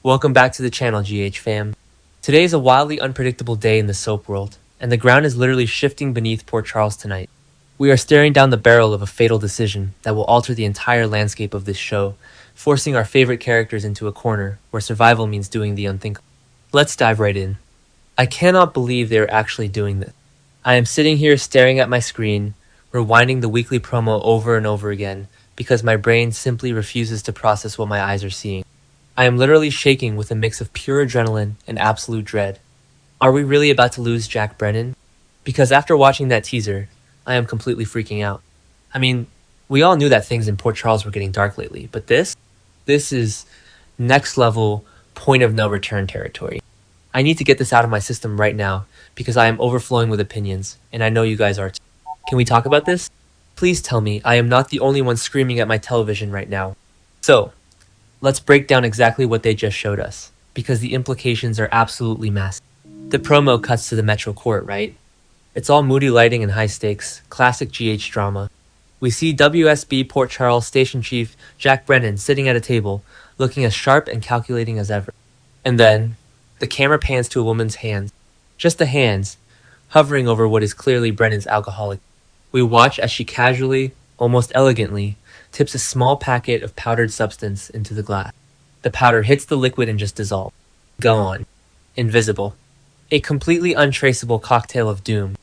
Welcome back to the channel, GH fam. Today is a wildly unpredictable day in the soap world, and the ground is literally shifting beneath Port Charles tonight. We are staring down the barrel of a fatal decision that will alter the entire landscape of this show, forcing our favorite characters into a corner where survival means doing the unthinkable. Let's dive right in. I cannot believe they are actually doing this. I am sitting here staring at my screen, rewinding the weekly promo over and over again, because my brain simply refuses to process what my eyes are seeing. I am literally shaking with a mix of pure adrenaline and absolute dread. Are we really about to lose Jack Brennan? Because after watching that teaser, I am completely freaking out. I mean, we all knew that things in Port Charles were getting dark lately, but this is next level point of no return territory. I need to get this out of my system right now because I am overflowing with opinions, and I know you guys are too. Can we talk about this? Please tell me I am not the only one screaming at my television right now. So, let's break down exactly what they just showed us, because the implications are absolutely massive. The promo cuts to the Metro Court, right? It's all moody lighting and high stakes, classic GH drama. We see WSB Port Charles Station Chief Jack Brennan sitting at a table, looking as sharp and calculating as ever. And then, the camera pans to a woman's hands, just the hands, hovering over what is clearly Brennan's alcoholic. We watch as she casually, almost elegantly, tips a small packet of powdered substance into the glass. The powder hits the liquid and just dissolves. Gone. Invisible. A completely untraceable cocktail of doom.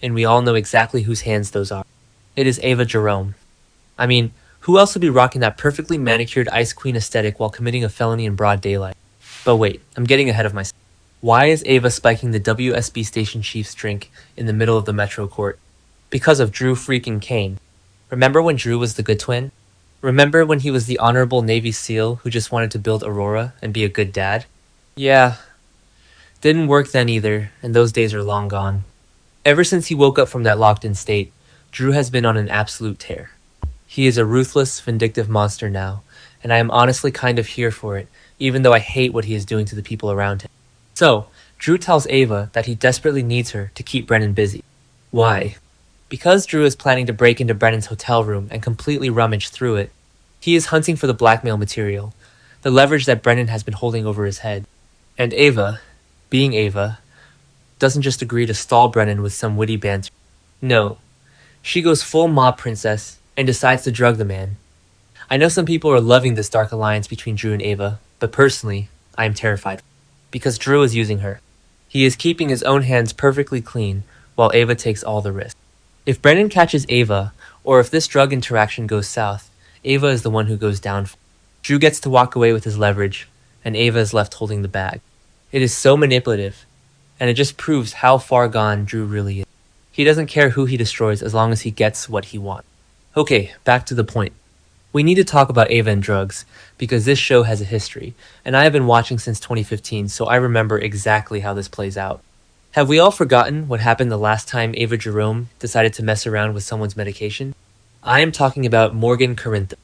And we all know exactly whose hands those are. It is Ava Jerome. I mean, who else would be rocking that perfectly manicured Ice Queen aesthetic while committing a felony in broad daylight? But wait, I'm getting ahead of myself. Why is Ava spiking the WSB Station Chief's drink in the middle of the Metro Court? Because of Drew freaking Kane. Remember when Drew was the good twin? Remember when he was the honorable Navy SEAL who just wanted to build Aurora and be a good dad? Yeah. Didn't work then either, and those days are long gone. Ever since he woke up from that locked-in state, Drew has been on an absolute tear. He is a ruthless, vindictive monster now, and I am honestly kind of here for it, even though I hate what he is doing to the people around him. So, Drew tells Ava that he desperately needs her to keep Brennan busy. Why? Because Drew is planning to break into Brennan's hotel room and completely rummage through it, he is hunting for the blackmail material, the leverage that Brennan has been holding over his head. And Ava, being Ava, doesn't just agree to stall Brennan with some witty banter. No, she goes full mob princess and decides to drug the man. I know some people are loving this dark alliance between Drew and Ava, but personally, I am terrified. Because Drew is using her. He is keeping his own hands perfectly clean, while Ava takes all the risk. If Brennan catches Ava, or if this drug interaction goes south, Ava is the one who goes down. Drew gets to walk away with his leverage, and Ava is left holding the bag. It is so manipulative, and it just proves how far gone Drew really is. He doesn't care who he destroys as long as he gets what he wants. Okay, back to the point. We need to talk about Ava and drugs, because this show has a history, and I have been watching since 2015, so I remember exactly how this plays out. Have we all forgotten what happened the last time Ava Jerome decided to mess around with someone's medication? I am talking about Morgan Corinthos.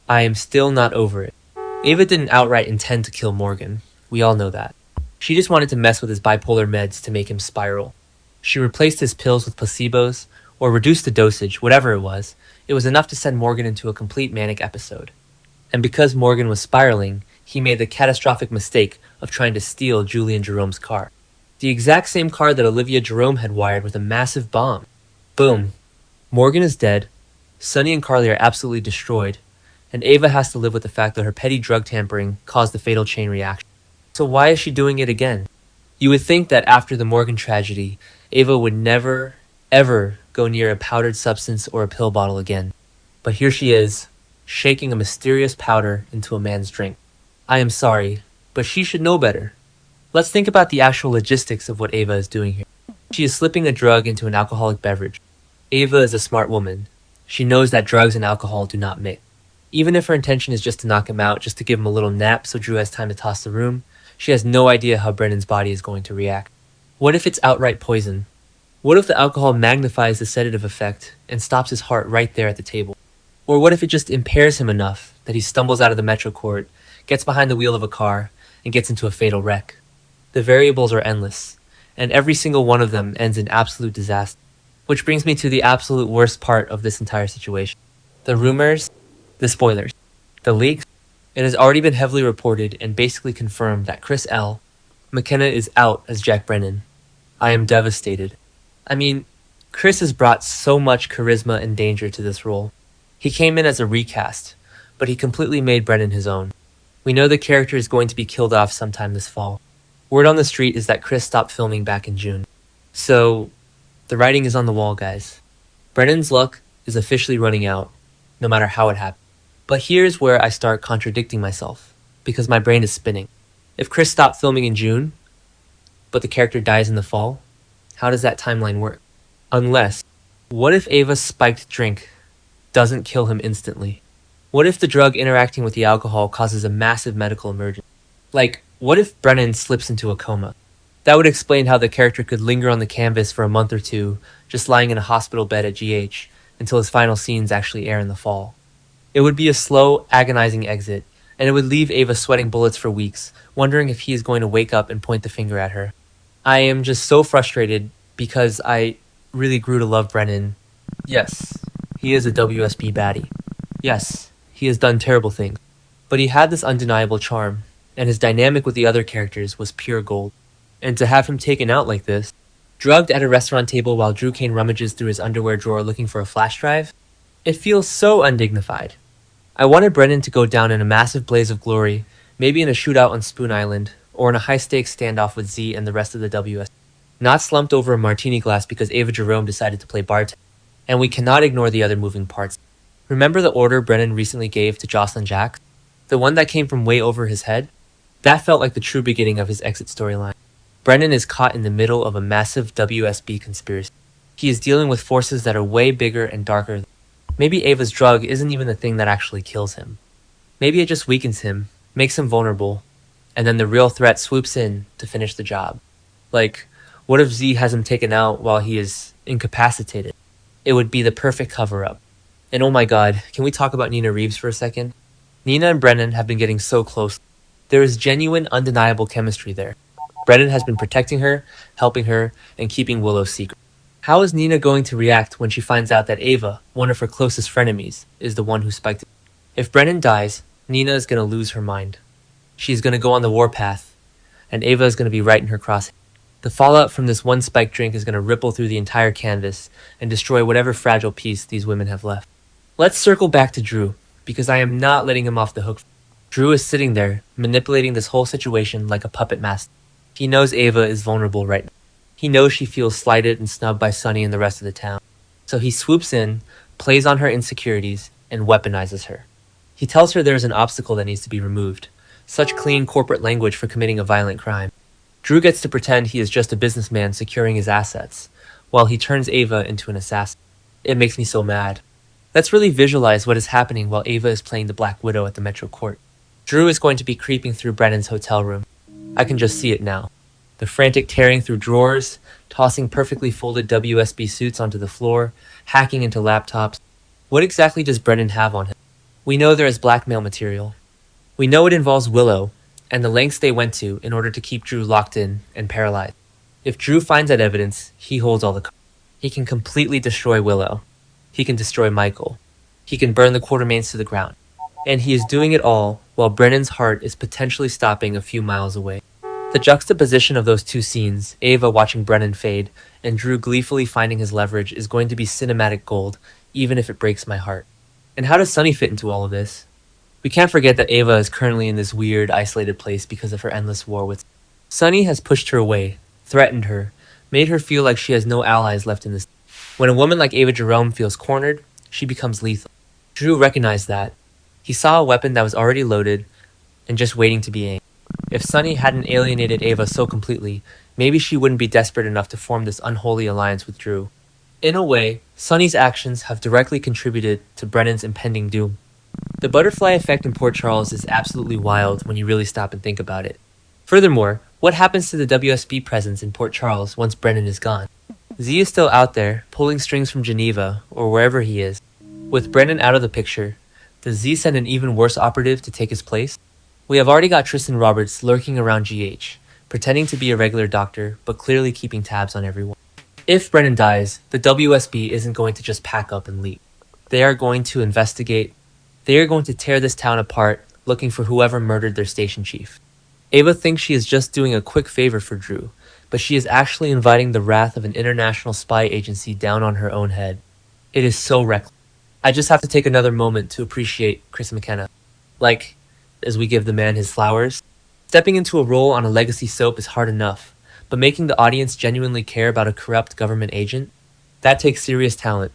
I am still not over it. Ava didn't outright intend to kill Morgan. We all know that. She just wanted to mess with his bipolar meds to make him spiral. She replaced his pills with placebos, or reduced the dosage, whatever it was. It was enough to send Morgan into a complete manic episode. And because Morgan was spiraling, he made the catastrophic mistake of trying to steal Julian Jerome's car. The exact same car that Olivia Jerome had wired with a massive bomb. Boom. Morgan is dead, Sonny and Carly are absolutely destroyed, and Ava has to live with the fact that her petty drug tampering caused the fatal chain reaction. So why is she doing it again? You would think that after the Morgan tragedy, Ava would never, ever go near a powdered substance or a pill bottle again. But here she is, shaking a mysterious powder into a man's drink. I am sorry, but she should know better. Let's think about the actual logistics of what Ava is doing here. She is slipping a drug into an alcoholic beverage. Ava is a smart woman. She knows that drugs and alcohol do not mix. Even if her intention is just to knock him out, just to give him a little nap so Drew has time to toss the room, she has no idea how Brennan's body is going to react. What if it's outright poison? What if the alcohol magnifies the sedative effect and stops his heart right there at the table? Or what if it just impairs him enough that he stumbles out of the Metro Court, gets behind the wheel of a car, and gets into a fatal wreck? The variables are endless, and every single one of them ends in absolute disaster. Which brings me to the absolute worst part of this entire situation. The rumors, the spoilers, the leaks, It has already been heavily reported and basically confirmed that Chris L. McKenna is out as Jack Brennan. I am devastated. I mean, Chris has brought so much charisma and danger to this role. He came in as a recast, but he completely made Brennan his own. We know the character is going to be killed off sometime this fall. Word on the street is that Chris stopped filming back in June. So, the writing is on the wall, guys. Brennan's luck is officially running out, no matter how it happens. But here's where I start contradicting myself, because my brain is spinning. If Chris stopped filming in June, but the character dies in the fall, how does that timeline work? Unless, what if Ava's spiked drink doesn't kill him instantly? What if the drug interacting with the alcohol causes a massive medical emergency? Like, what if Brennan slips into a coma? That would explain how the character could linger on the canvas for a month or two, just lying in a hospital bed at GH, until his final scenes actually air in the fall. It would be a slow, agonizing exit, and it would leave Ava sweating bullets for weeks, wondering if he is going to wake up and point the finger at her. I am just so frustrated because I really grew to love Brennan. Yes, he is a WSB baddie. Yes, he has done terrible things. But he had this undeniable charm, and his dynamic with the other characters was pure gold. And to have him taken out like this, drugged at a restaurant table while Drew Kane rummages through his underwear drawer looking for a flash drive, it feels so undignified. I wanted Brennan to go down in a massive blaze of glory, maybe in a shootout on Spoon Island, or in a high-stakes standoff with Z and the rest of the WS. Not slumped over a martini glass because Ava Jerome decided to play bartender. And we cannot ignore the other moving parts. Remember the order Brennan recently gave to Jocelyn Jack? The one that came from way over his head? That felt like the true beginning of his exit storyline. Brennan is caught in the middle of a massive WSB conspiracy. He is dealing with forces that are way bigger and darker. Maybe Ava's drug isn't even the thing that actually kills him. Maybe it just weakens him, makes him vulnerable, and then the real threat swoops in to finish the job. Like, what if Z has him taken out while he is incapacitated? It would be the perfect cover-up. And oh my god, can we talk about Nina Reeves for a second? Nina and Brennan have been getting so close. There is genuine, undeniable chemistry there. Brennan has been protecting her, helping her, and keeping Willow secret. How is Nina going to react when she finds out that Ava, one of her closest frenemies, is the one who spiked it? If Brennan dies, Nina is going to lose her mind. She's going to go on the warpath, and Ava is going to be right in her crosshair. The fallout from this one spiked drink is going to ripple through the entire canvas and destroy whatever fragile piece these women have left. Let's circle back to Drew, because I am not letting him off the hook. Drew is sitting there, manipulating this whole situation like a puppet master. He knows Ava is vulnerable right now. He knows she feels slighted and snubbed by Sonny and the rest of the town. So he swoops in, plays on her insecurities, and weaponizes her. He tells her there's an obstacle that needs to be removed. Such clean corporate language for committing a violent crime. Drew gets to pretend he is just a businessman securing his assets, while he turns Ava into an assassin. It makes me so mad. Let's really visualize what is happening while Ava is playing the Black Widow at the Metro Court. Drew is going to be creeping through Brennan's hotel room. I can just see it now. The frantic tearing through drawers, tossing perfectly folded WSB suits onto the floor, hacking into laptops. What exactly does Brennan have on him? We know there is blackmail material. We know it involves Willow, and the lengths they went to in order to keep Drew locked in and paralyzed. If Drew finds that evidence, he holds all the cards. He can completely destroy Willow. He can destroy Michael. He can burn the Quartermains to the ground. And he is doing it all while Brennan's heart is potentially stopping a few miles away. The juxtaposition of those two scenes, Ava watching Brennan fade, and Drew gleefully finding his leverage, is going to be cinematic gold, even if it breaks my heart. And how does Sonny fit into all of this? We can't forget that Ava is currently in this weird, isolated place because of her endless war with Sonny has pushed her away, threatened her, made her feel like she has no allies left in this. When a woman like Ava Jerome feels cornered, she becomes lethal. Drew recognized that. He saw a weapon that was already loaded and just waiting to be aimed. If Sonny hadn't alienated Ava so completely, maybe she wouldn't be desperate enough to form this unholy alliance with Drew. In a way, Sonny's actions have directly contributed to Brennan's impending doom. The butterfly effect in Port Charles is absolutely wild when you really stop and think about it. Furthermore, what happens to the WSB presence in Port Charles once Brennan is gone? Z is still out there, pulling strings from Geneva, or wherever he is. With Brennan out of the picture, does Z send an even worse operative to take his place? We have already got Tristan Roberts lurking around GH, pretending to be a regular doctor, but clearly keeping tabs on everyone. If Brennan dies, the WSB isn't going to just pack up and leave. They are going to investigate. They are going to tear this town apart looking for whoever murdered their station chief. Ava thinks she is just doing a quick favor for Drew, but she is actually inviting the wrath of an international spy agency down on her own head. It is so reckless. I just have to take another moment to appreciate Chris McKenna. Like, as we give the man his flowers. Stepping into a role on a legacy soap is hard enough, but making the audience genuinely care about a corrupt government agent? That takes serious talent.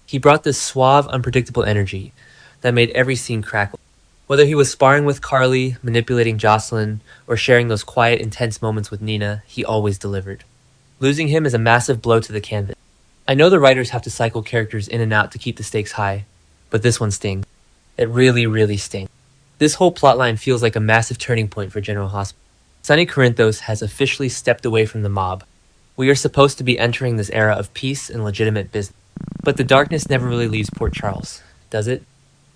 He brought this suave, unpredictable energy that made every scene crackle. Whether he was sparring with Carly, manipulating Jocelyn, or sharing those quiet, intense moments with Nina, he always delivered. Losing him is a massive blow to the canvas. I know the writers have to cycle characters in and out to keep the stakes high, but this one stings. It really, really stings. This whole plotline feels like a massive turning point for General Hospital. Sonny Corinthos has officially stepped away from the mob. We are supposed to be entering this era of peace and legitimate business. But the darkness never really leaves Port Charles, does it?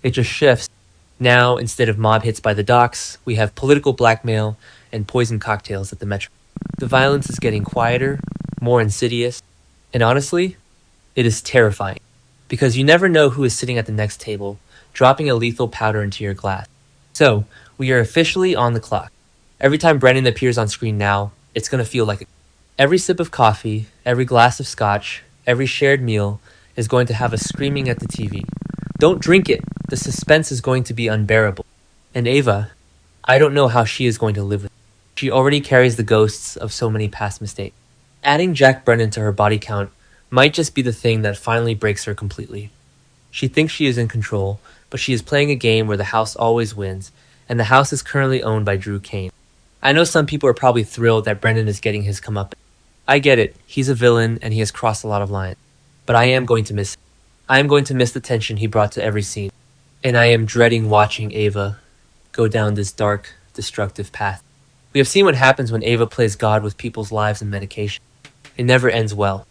It just shifts. Now, instead of mob hits by the docks, we have political blackmail and poison cocktails at the Metro. The violence is getting quieter, more insidious, and honestly, it is terrifying. Because you never know who is sitting at the next table, dropping a lethal powder into your glass. So, we are officially on the clock. Every time Brennan appears on screen now, it's gonna feel like every sip of coffee, every glass of scotch, every shared meal is going to have us screaming at the TV. Don't drink it! The suspense is going to be unbearable. And Ava, I don't know how she is going to live with it. She already carries the ghosts of so many past mistakes. Adding Jack Brennan to her body count might just be the thing that finally breaks her completely. She thinks she is in control, but she is playing a game where the house always wins, and the house is currently owned by Drew Kane. I know some people are probably thrilled that Brennan is getting his comeuppance. I get it, he's a villain and he has crossed a lot of lines. But I am going to miss him. I am going to miss the tension he brought to every scene. And I am dreading watching Ava go down this dark, destructive path. We have seen what happens when Ava plays God with people's lives and medication. It never ends well.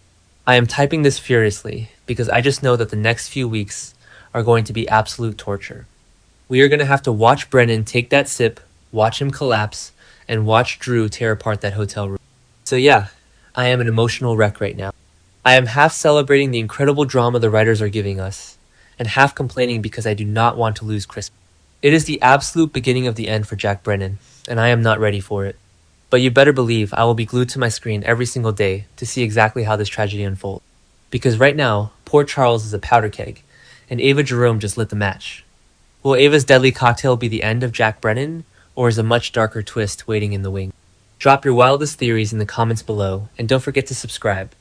I am typing this furiously because I just know that the next few weeks are going to be absolute torture. We are going to have to watch Brennan take that sip, watch him collapse, and watch Drew tear apart that hotel room. So yeah, I am an emotional wreck right now. I am half celebrating the incredible drama the writers are giving us, and half complaining because I do not want to lose Christmas. It is the absolute beginning of the end for Jack Brennan, and I am not ready for it. But you better believe I will be glued to my screen every single day to see exactly how this tragedy unfolds. Because right now, Port Charles is a powder keg, and Ava Jerome just lit the match. Will Ava's deadly cocktail be the end of Jack Brennan, or is a much darker twist waiting in the wings? Drop your wildest theories in the comments below, and don't forget to subscribe.